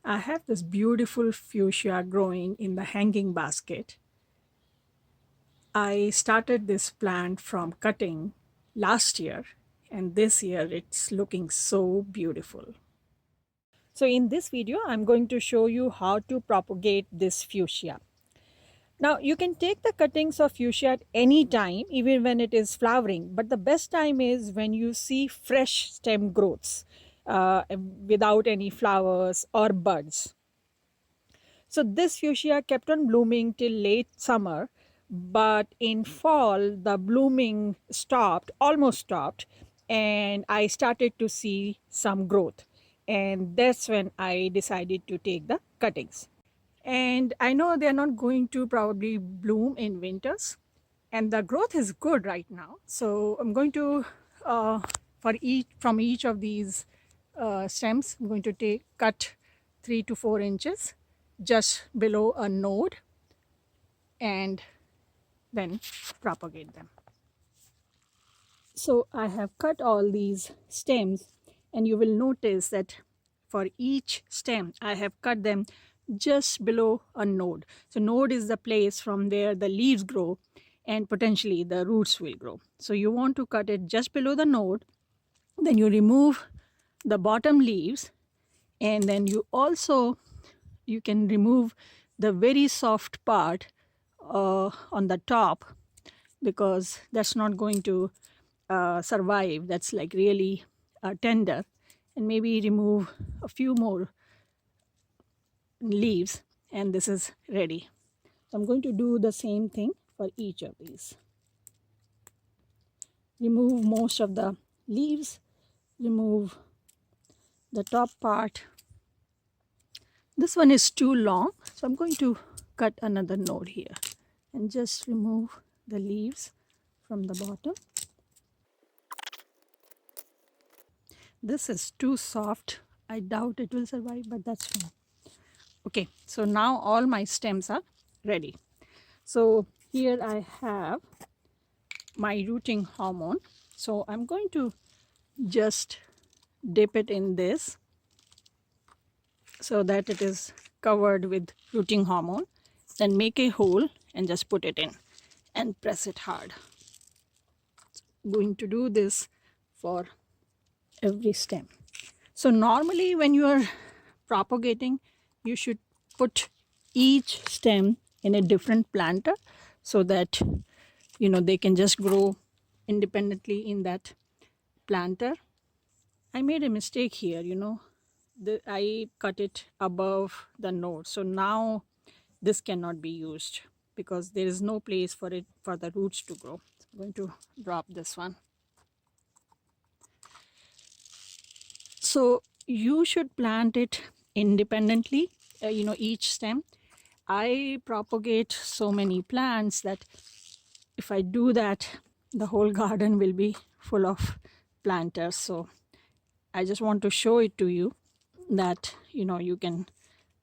I have this beautiful fuchsia growing in the hanging basket. I started this plant from cutting last year, and this year it's looking so beautiful. So in this video, I'm going to show you how to propagate this fuchsia. Now you can take the cuttings of fuchsia at any time, even when it is flowering, but the best time is when you see fresh stem growths without any flowers or buds. So this fuchsia kept on blooming till late summer, but in fall the blooming stopped, almost stopped, and I started to see some growth. And that's when I decided to take the cuttings. And I know they're not going to probably bloom in winters, and the growth is good right now. So I'm going to, from each of these stems, I'm going to cut 3 to 4 inches just below a node and then propagate them. So I have cut all these stems, and you will notice that for each stem I have cut them just below a node. So node is the place from where the leaves grow and potentially the roots will grow. So you want to cut it just below the node, then you remove the bottom leaves, and then you can remove the very soft part on the top, because that's not going to survive. That's like really tender. And maybe remove a few more leaves and this is ready. So I'm going to do the same thing for each of these. Remove most of the leaves, remove the top part. This one is too long, so I'm going to cut another node here and just remove the leaves from the bottom. This is too soft. I doubt it will survive, but that's fine. Okay, so now all my stems are ready. So here I have my rooting hormone. So I'm going to just dip it in this so that it is covered with rooting hormone. Then make a hole and just put it in and press it hard. I'm going to do this for every stem. So normally when you are propagating, you should put each stem in a different planter so that they can just grow independently in that planter. I made a mistake here. I cut it above the node, so now this cannot be used because there is no place for the roots to grow. So I'm going to drop this one. So you should plant it independently, each stem. I propagate so many plants that if I do that, the whole garden will be full of planters. So I just want to show it to you that you can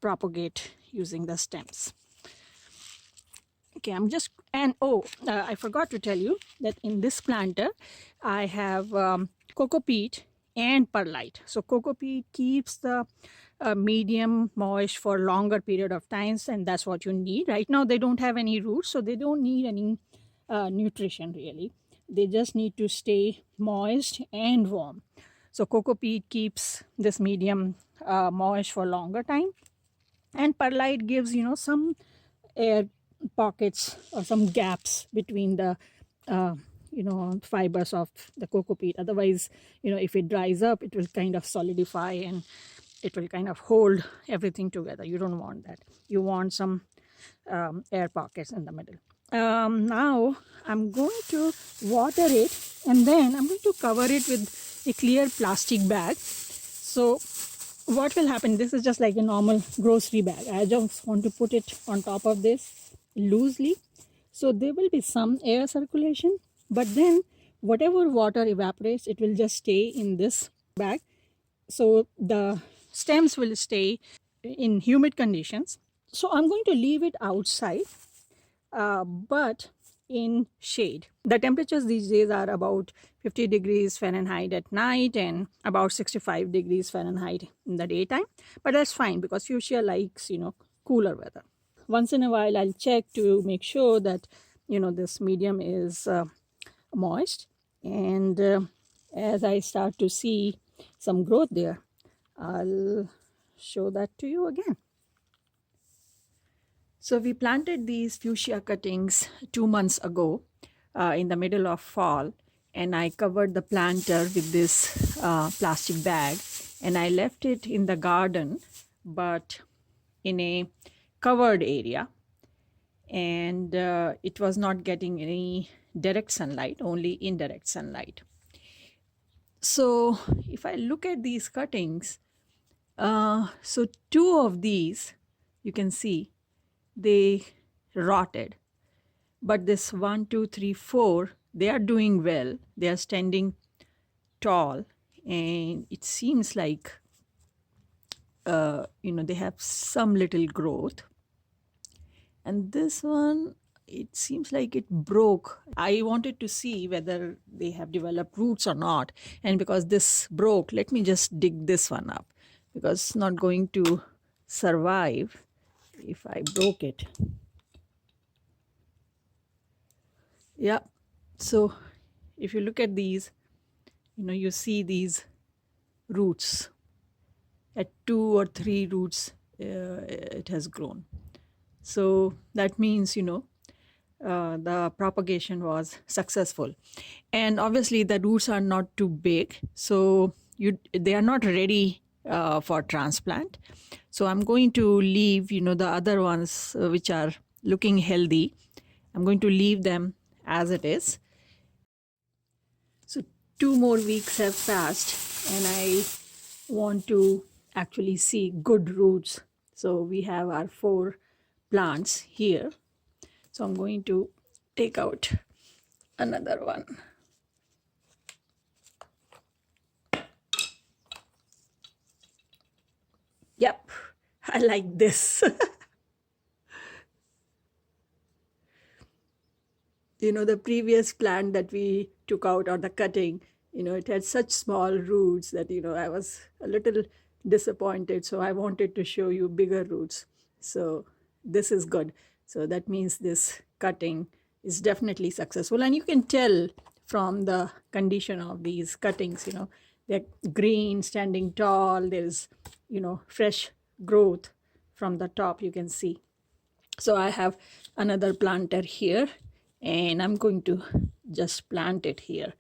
propagate using the stems. Okay, I forgot to tell you that in this planter I have coco peat and perlite. So coco peat keeps the medium moist for longer period of times, and that's what you need. Right now they don't have any roots, so they don't need any nutrition really. They just need to stay moist and warm. So coco peat keeps this medium moist for longer time, and perlite gives some air pockets or some gaps between the fibers of the coco peat. Otherwise, if it dries up, it will kind of solidify and it will kind of hold everything together. You don't want that. You want some air pockets in the middle. Now I'm going to water it, and then I'm going to cover it with a clear plastic bag. So what will happen, this is just like a normal grocery bag. I just want to put it on top of this loosely, so there will be some air circulation, but then whatever water evaporates, it will just stay in this bag. So the stems will stay in humid conditions. So I'm going to leave it outside, but in shade. The temperatures these days are about 50 degrees Fahrenheit at night and about 65 degrees Fahrenheit in the daytime. But that's fine because fuchsia likes, cooler weather. Once in a while, I'll check to make sure that, this medium is moist. And as I start to see some growth there, I'll show that to you again. So we planted these fuchsia cuttings 2 months ago in the middle of fall, and I covered the planter with this plastic bag, and I left it in the garden, but in a covered area, and it was not getting any direct sunlight, only indirect sunlight. So if I look at these cuttings, so 2 of these, you can see, they rotted. But this 1, 2, 3, 4, they are doing well. They are standing tall, and it seems like, they have some little growth. And this one, it seems like it broke. I wanted to see whether they have developed roots or not. And because this broke, let me just dig this one up, because it's not going to survive if I broke it. Yeah, so if you look at these, you see these roots. At 2 or 3 roots, it has grown. So that means, the propagation was successful. And obviously the roots are not too big, so they are not ready for transplant. So I'm going to leave, the other ones which are looking healthy, I'm going to leave them as it is. So 2 more weeks have passed, and I want to actually see good roots. So we have our 4 plants here. So I'm going to take out another one. Yep, I like this. The previous plant that we took out, or the cutting, it had such small roots that, I was a little disappointed. So I wanted to show you bigger roots. So this is good. So that means this cutting is definitely successful. And you can tell from the condition of these cuttings, they're green, standing tall. There's, fresh growth from the top, you can see. So I have another planter here, and I'm going to just plant it here.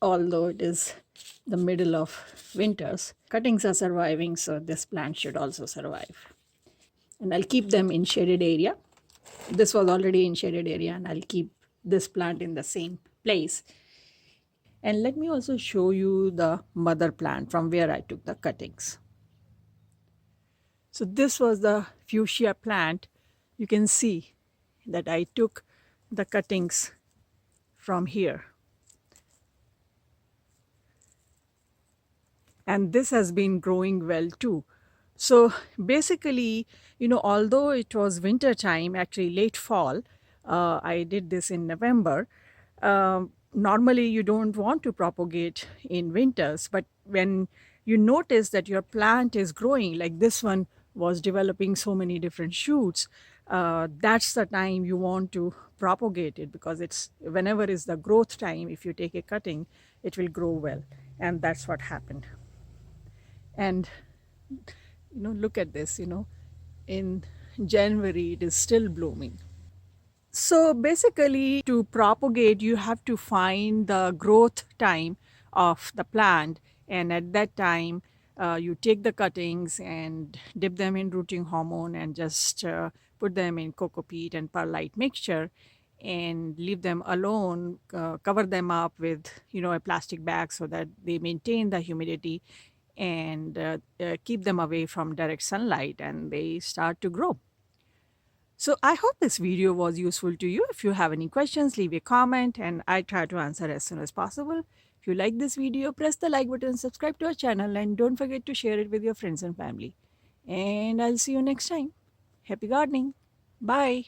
Although it is the middle of winters, cuttings are surviving, so this plant should also survive. And I'll keep them in shaded area. This was already in shaded area, and I'll keep this plant in the same place. And let me also show you the mother plant from where I took the cuttings. So this was the fuchsia plant. You can see that I took the cuttings from here. And this has been growing well too. So basically, although it was winter time, actually late fall, I did this in November. Normally you don't want to propagate in winters, but when you notice that your plant is growing, like this one was developing so many different shoots, that's the time you want to propagate it, because it's whenever is the growth time, if you take a cutting, it will grow well. And that's what happened. And look at this, in January it is still blooming. So basically, to propagate, you have to find the growth time of the plant, and at that time you take the cuttings and dip them in rooting hormone and just put them in coco peat and perlite mixture and leave them alone, cover them up with a plastic bag so that they maintain the humidity, and keep them away from direct sunlight, and they start to grow. So I hope this video was useful to you. If you have any questions, leave a comment and I try to answer as soon as possible. If you like this video, press the like button, subscribe to our channel, and don't forget to share it with your friends and family. And I'll see you next time. Happy gardening. Bye.